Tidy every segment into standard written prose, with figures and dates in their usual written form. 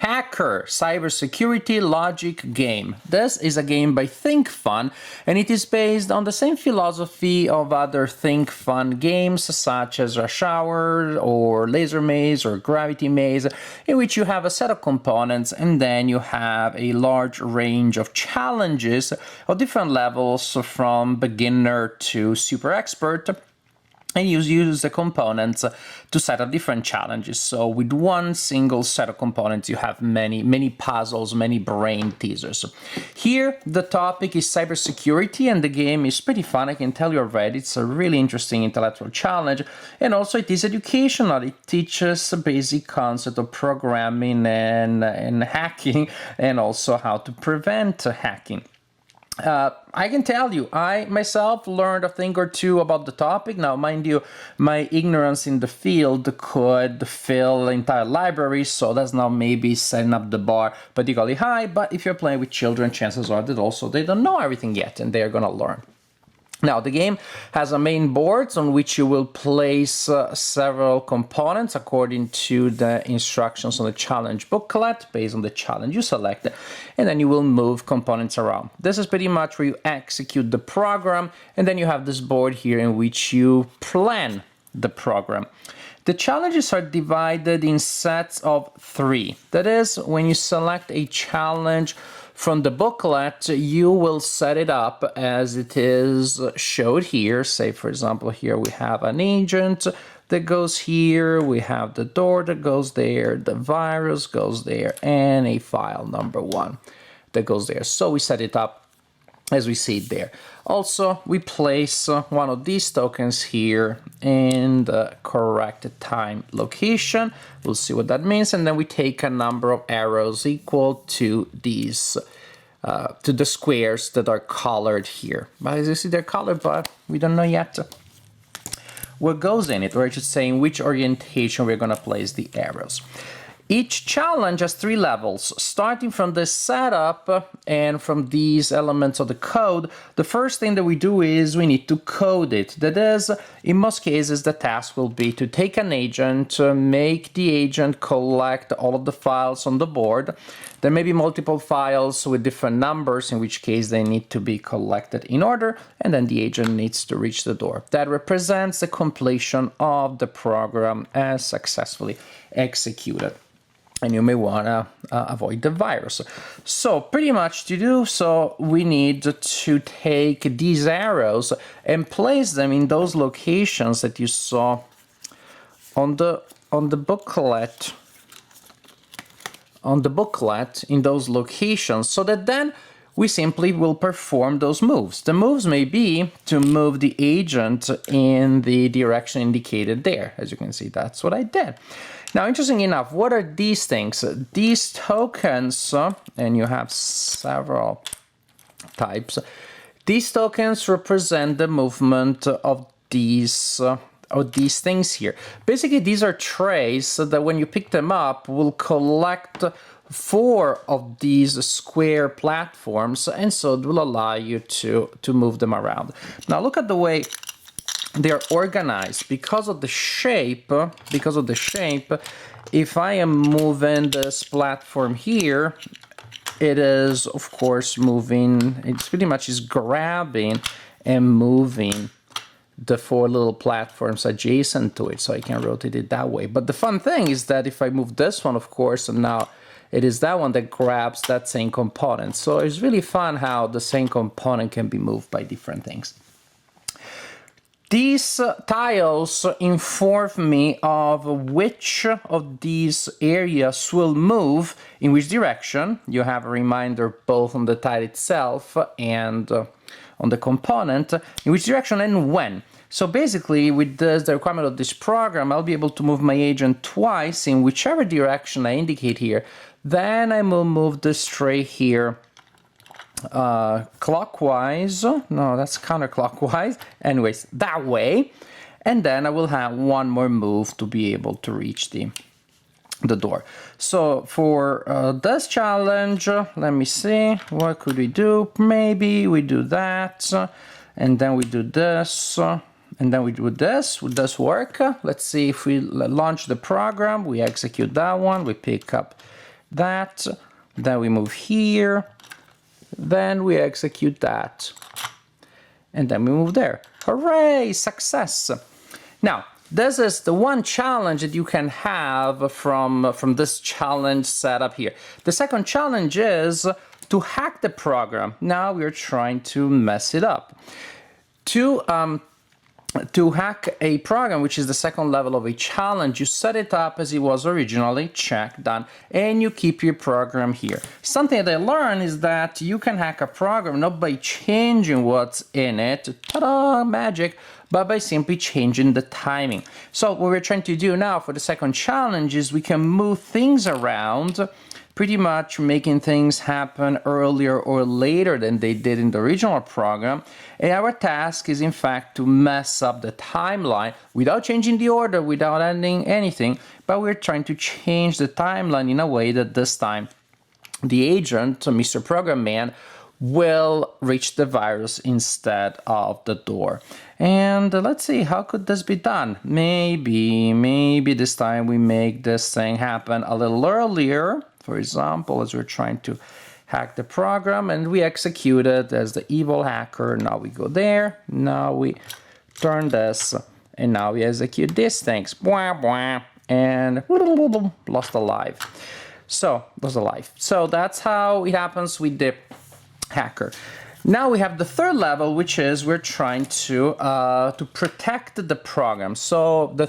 Hacker Cybersecurity Logic Game. This is a game by ThinkFun, and it is based on the same philosophy of other ThinkFun games such as Rush Hour or Laser Maze or Gravity Maze, in which you have a set of components and then you have a large range of challenges of different levels from beginner to super expert. And you use the components to set up different challenges. So with one single set of components, you have many puzzles, many brain teasers. Here, the topic is cybersecurity, and the game is pretty fun. I can tell you already. It's a really interesting intellectual challenge. And also it is educational. It teaches a basic concept of programming and hacking, and also how to prevent hacking. I can tell you, I myself learned a thing or two about the topic. Now, mind you, my ignorance in the field could fill entire libraries, so that's not maybe setting up the bar particularly high, but if you're playing with children, chances are that also they don't know everything yet, and they're gonna learn. Now, the game has a main board on which you will place several components according to the instructions on the challenge booklet, based on the challenge you select, and then you will move components around. This is pretty much where you execute the program, and then you have this board here in which you plan the program. The challenges are divided in sets of 3. That is, when you select a challenge from the booklet, you will set it up as it is showed here. Say, for example, here we have an agent that goes here, we have the door that goes there, the virus goes there, and a file number 1 that goes there. So we set it up as we see it there. Also, we place one of these tokens here in the correct time location. We'll see what that means, and then we take a number of arrows equal to these, to the squares that are colored here. But as you see, they're colored, but we don't know yet what goes in it, or I should say in which orientation we're gonna place the arrows. Each challenge has 3 levels, starting from the setup and from these elements of the code. The first thing that we do is we need to code it. That is, in most cases, the task will be to take an agent, make the agent collect all of the files on the board. There may be multiple files with different numbers, in which case they need to be collected in order, and then the agent needs to reach the door. That represents the completion of the program as successfully executed. And you may want to avoid the virus. So pretty much to do so, we need to take these arrows and place them in those locations that you saw on the booklet. On the booklet, in those locations, so that then we simply will perform those moves. The moves may be to move the agent in the direction indicated there. As you can see, that's what I did. Now, interesting enough, what are these things? These tokens, and you have several types, these tokens represent the movement of these things here. Basically, these are trays that when you pick them up will collect 4 of these square platforms, and so it will allow you to move them around. Now, look at the way they're organized. Because of the shape, if I am moving this platform here, it is, of course, moving, it's pretty much is grabbing and moving the 4 little platforms adjacent to it, so I can rotate it that way. But the fun thing is that if I move this one, of course, and now it is that one that grabs that same component. So it's really fun how the same component can be moved by different things. These tiles inform me of which of these areas will move in which direction. You have a reminder both on the tile itself and on the component, in which direction and when. So basically, with the requirement of this program, I'll be able to move my agent twice in whichever direction I indicate here. Then I will move this tray here clockwise. No, that's counterclockwise. Anyways, that way. And then I will have one more move to be able to reach the door. So for this challenge, let me see, what could we do? Maybe we do that, and then we do this, and then we do this. Would this work? Let's see if we launch the program, we execute that one, we pick up that, then we move here, then we execute that, and then we move there. Hooray, success! Now, this is the one challenge that you can have from this challenge setup here. The second challenge is to hack the program. Now we're trying to mess it up. To hack a program, which is the second level of a challenge, you set it up as it was originally, check, done, and you keep your program here. Something that I learned is that you can hack a program not by changing what's in it, ta-da, magic, but by simply changing the timing. So what we're trying to do now for the second challenge is we can move things around, pretty much making things happen earlier or later than they did in the original program. And our task is in fact to mess up the timeline without changing the order, without adding anything, but we're trying to change the timeline in a way that this time the agent, Mr. Program Man, will reach the virus instead of the door. And let's see, how could this be done? Maybe this time we make this thing happen a little earlier. For example, as we're trying to hack the program and we execute it as the evil hacker. Now we go there, now we turn this, and now we execute these things. Bwah, bwah, and lost a life. So that's how it happens with the hacker. Now we have the third level, which is we're trying to protect the program. So the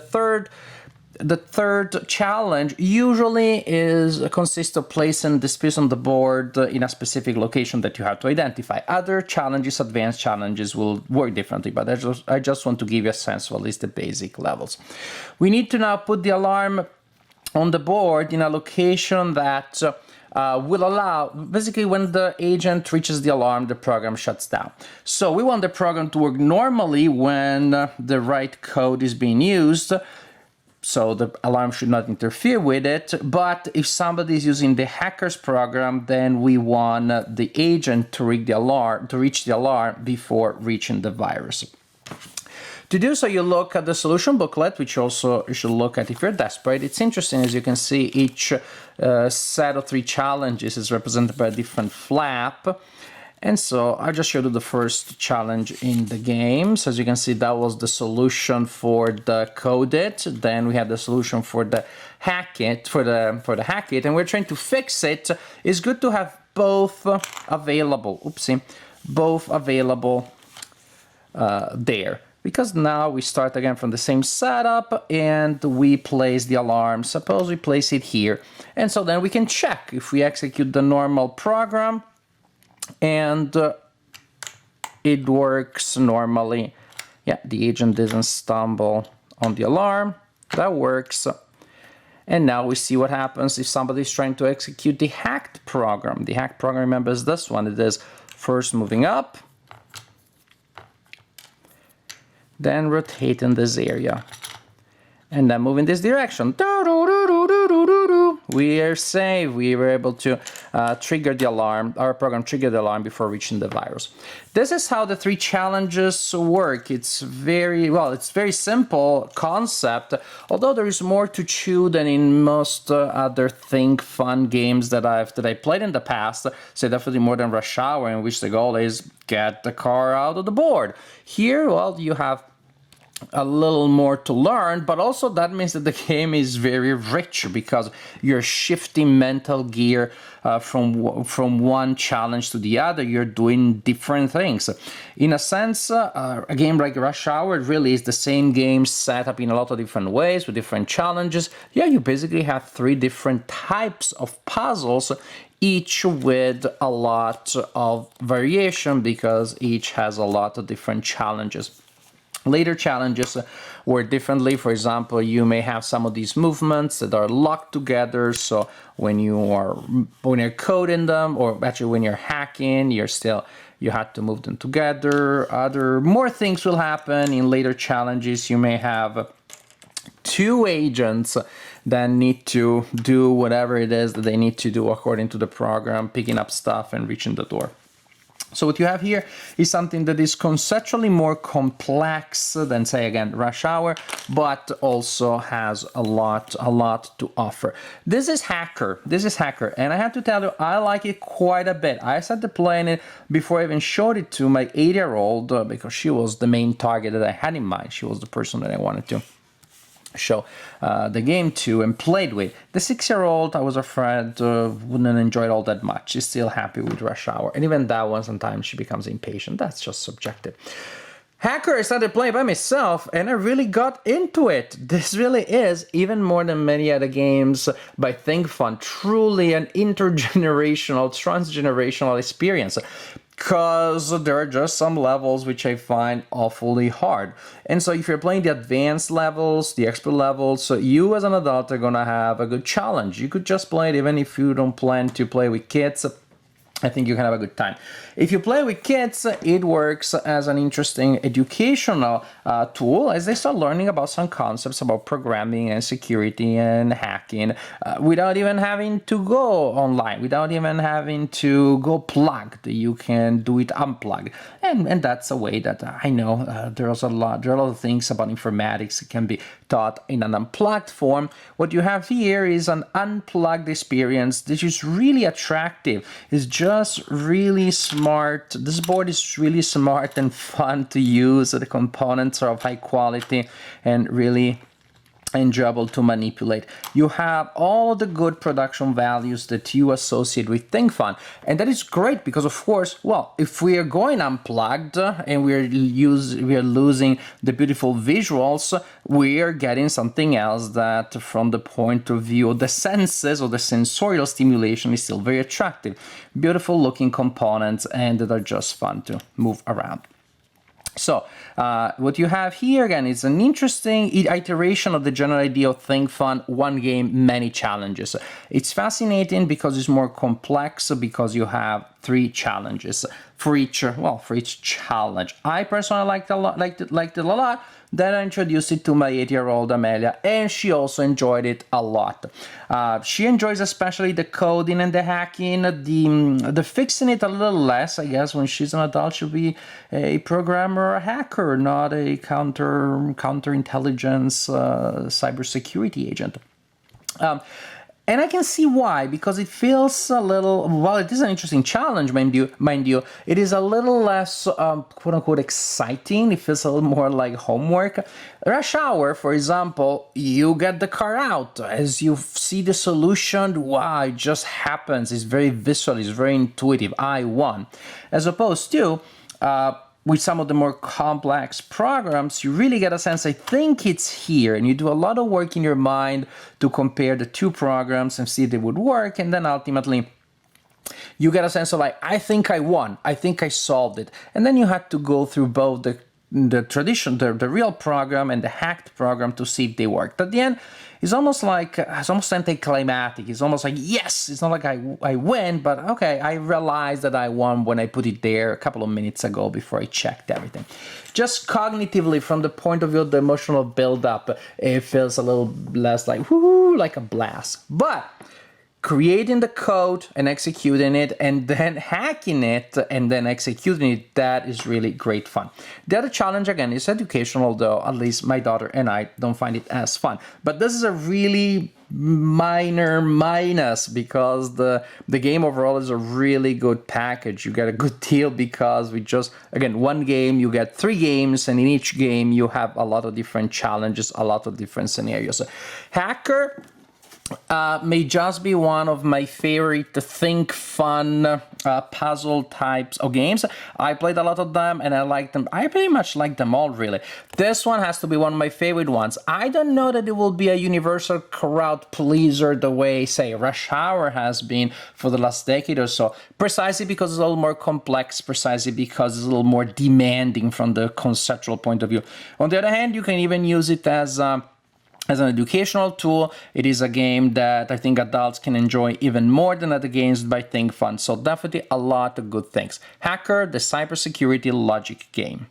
third challenge usually consists of placing this piece on the board in a specific location that you have to identify. Other challenges, advanced challenges, will work differently, but I just want to give you a sense of at least the basic levels. We need to now put the alarm on the board in a location that will allow, basically when the agent reaches the alarm, the program shuts down. So we want the program to work normally when the right code is being used, so the alarm should not interfere with it. But if somebody is using the hacker's program, then we want the agent to reach the alarm before reaching the virus. To do so, you look at the solution booklet, which also you should look at if you're desperate. It's interesting, as you can see, each set of 3 challenges is represented by a different flap. And so I just showed you the first challenge in the game. So as you can see, that was the solution for the code it. Then we have the solution for the hack it, for the hack it, and we're trying to fix it. It's good to have both available. Oopsie, both available there. Because now we start again from the same setup and we place the alarm. Suppose we place it here. And so then we can check if we execute the normal program and it works normally. Yeah, the agent doesn't stumble on the alarm. That works. And now we see what happens if somebody's trying to execute the hacked program. The hacked program, remember, is this one. It is first moving up, then rotate in this area, and then move in this direction. We are safe. We were able to trigger the alarm. Our program triggered the alarm before reaching the virus. This is how the 3 challenges work. It's very simple concept, although there is more to chew than in most other ThinkFun games that I played in the past. So definitely more than Rush Hour, in which the goal is get the car out of the board. Here, well, you have a little more to learn, but also that means that the game is very rich because you're shifting mental gear from one challenge to the other. You're doing different things. In a sense, a game like Rush Hour really is the same game set up in a lot of different ways with different challenges. Yeah, you basically have 3 different types of puzzles, each with a lot of variation because each has a lot of different challenges. Later challenges work differently. For example, you may have some of these movements that are locked together. So when you're coding them, or actually when you're hacking, you have to move them together. More things will happen in later challenges. You may have 2 agents that need to do whatever it is that they need to do according to the program, picking up stuff and reaching the door. So what you have here is something that is conceptually more complex than, say, again, Rush Hour, but also has a lot to offer. This is Hacker. And I have to tell you, I like it quite a bit. I started playing it before I even showed it to my 8-year-old because she was the main target that I had in mind. She was the person that I wanted to show the game to and played with. The 6-year-old, I was afraid, wouldn't enjoy it all that much. She's still happy with Rush Hour. And even that one, sometimes she becomes impatient. That's just subjective. Hacker, I started playing by myself and I really got into it. This really is, even more than many other games by ThinkFun, truly an intergenerational, transgenerational experience. Because there are just some levels which I find awfully hard. And so if you're playing the advanced levels, the expert levels, you as an adult are gonna have a good challenge. You could just play it even if you don't plan to play with kids. I think you can have a good time. If you play with kids, it works as an interesting educational tool as they start learning about some concepts about programming and security and hacking without even having to go online, without even having to go plugged. You can do it unplugged. And that's a way that I know there are a lot of things about informatics that can be taught in an unplugged form. What you have here is an unplugged experience. This is really attractive. It's just really smart. This board is really smart and fun to use. The components are of high quality and really enjoyable to manipulate. You have all the good production values that you associate with ThinkFun, and that is great because, of course, well, if we are going unplugged and we are losing the beautiful visuals, we are getting something else that, from the point of view of the senses or the sensorial stimulation, is still very attractive. Beautiful looking components and that are just fun to move around. So what you have here again is an interesting iteration of the general idea of ThinkFun, one game, many challenges. It's fascinating because it's more complex because you have 3 challenges for each challenge. I personally liked it a lot. Then I introduced it to my 8-year-old Amelia, and she also enjoyed it a lot. She enjoys especially the coding and the hacking, the fixing it a little less. I guess when she's an adult, she'll be a programmer or a hacker, not a counterintelligence cybersecurity agent. And I can see why, because it feels a little, while it is an interesting challenge, mind you, it is a little less, quote-unquote, exciting. It feels a little more like homework. Rush Hour, for example, you get the car out. As you see the solution, wow, it just happens. It's very visual, it's very intuitive. I won. As opposed to with some of the more complex programs, you really get a sense, I think it's here, and you do a lot of work in your mind to compare the 2 programs and see if they would work, and then ultimately you get a sense of like, I think I won, I think I solved it. And then you have to go through both the real program and the hacked program to see if they worked. At the end, it's almost anticlimactic. It's almost like, yes, it's not like I win, but okay, I realized that I won when I put it there a couple of minutes ago before I checked everything. Just cognitively, from the point of view of the emotional build-up, it feels a little less like, whoo, like a blast. But creating the code and executing it and then hacking it and then executing it, that is really great fun. The other challenge, again, is educational, though at least my daughter and I don't find it as fun. But this is a really minor minus because the game overall is a really good package. You get a good deal because we just, again, one game, you get 3 games, and in each game you have a lot of different challenges, a lot of different scenarios. Hacker may just be one of my favorite ThinkFun puzzle types of games. I played a lot of them and I like them. I pretty much like them all, really. This one has to be one of my favorite ones. I don't know that it will be a universal crowd pleaser the way, say, Rush Hour has been for the last decade or so, precisely because it's a little more complex, precisely because it's a little more demanding from the conceptual point of view. On the other hand, you can even use it as an educational tool. It is a game that I think adults can enjoy even more than other games by ThinkFun. So definitely a lot of good things. Hacker, the cybersecurity logic game.